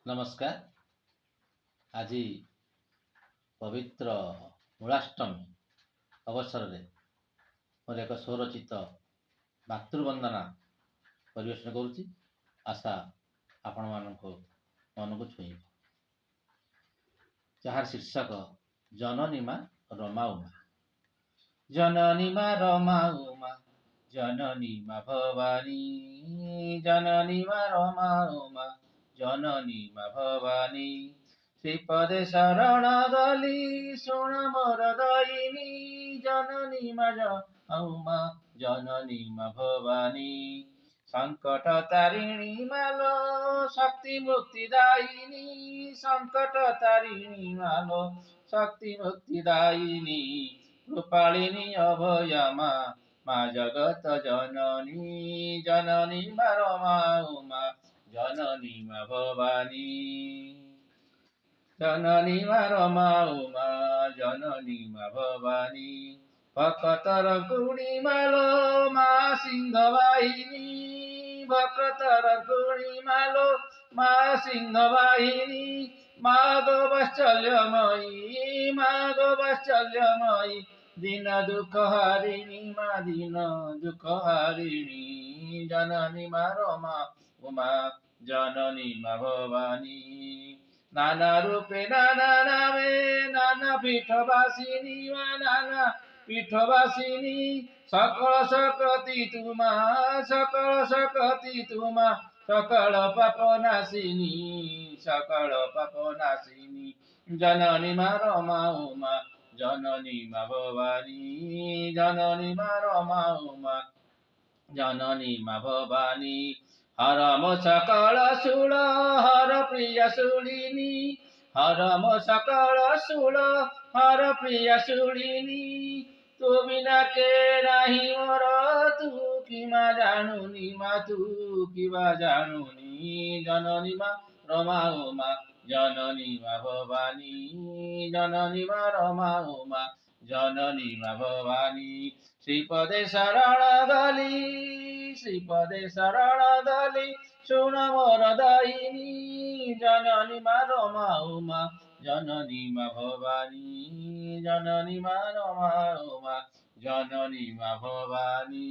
ନମସ୍କାର। ଆଜି ପବିତ୍ର ମୂଳାଷ୍ଟମୀ ଅବସରରେ ମୋର ଏକ ସ୍ୱରଚିତ ମାତୃବନ୍ଦନା ପରିବେଷଣ କରୁଛି। ଆଶା ଆପଣମାନଙ୍କ ମନକୁ ଛୁଇଁବ। ଯାହାର ଶୀର୍ଷକ ଜନନୀ ମା ରମା ଉମା। ଜନନୀ ମା ରମା ଉମା, ଜନନୀ ମା ଭବାନୀ, ଜନନୀ ମା ରମା ଉମା, ଜନନୀ ମା ଭବାନୀ। ଶ୍ରୀପଦେ ଶରଣ ଗଲି ଶୁଣ ମୋର ଦଇନି, ଜନନୀ ମା ଉମା, ଜନନୀ ମା ଭବାନୀ। ସଂକଟ ତାରିଣୀ ମାଲୋ ଶକ୍ତି ମୁକ୍ତି ଦାୟିନୀ, ସଂକଟ ତାରିଣୀ ମାଲୋ ଶକ୍ତି ମୁକ୍ତି ଦାୟିନୀ। କୃପାଳିନୀ ଅଭୟ ମା, ମା ଜଗତ ଜନନୀ, ଜନନୀ ମା ରମା ଉମା, ଜନନୀ ମା ଭବାନୀ। ଜନନୀ ମା ରମା ଉମା, ଜନନୀ ମା ଭବାନୀ। ଭକତର କୁଣି ମାଲୋ ମା ସିଂହ ବାହିନୀ, ଭକତର କୁଣି ମାଲୋ ମା ସିଂହ ବାହିନୀ। ମା ଗୋ ବାତ୍ସଲ୍ୟମୟୀ, ମା ଗୋ ବାତ୍ସଲ୍ୟମୟୀ, ଦିନ ଦୁଃଖ ହାରିଣୀ ମା, ଦିନ ଦୁଃଖ ହାରିଣୀ। ଜନନୀ ମା ରମା ଉମା, ଜନନୀ ମା ଭବାନୀ। নানা রূপে নানা নামে নানা পীঠবাসিনী মা, নানা পীঠবাসিনী। সকল শক্তি তোমা, সকল শক্তি তোমা, সকল পাপ নাশিনী, সকল পাপ নাশিনী। জননী মা রমা উমা, জননী মা ভবানী, জননী মা রমা উমা, জননী মা ভবানী। হর মো সকল শূল, হর প্রিয় শূলিনী, হর মো সকল শূল, হর প্রিয় শূলিনী। তু বিনা কে নাহি মোর, তু কি মা জানুনি মা, তু কি বা জানুনি। জননী মা রমা উমা, জননী মা ভবানী, জননী মা রমা উমা, জননী মা ভবানী। শ্রীপদে শরণ গলি, শ্রীপদে শরণ গলি শুণ মোর দইনি, জননী মা রমা উমা, জননী মা ভবানী, জননী মা রমা উমা, জননী মা ভবানী।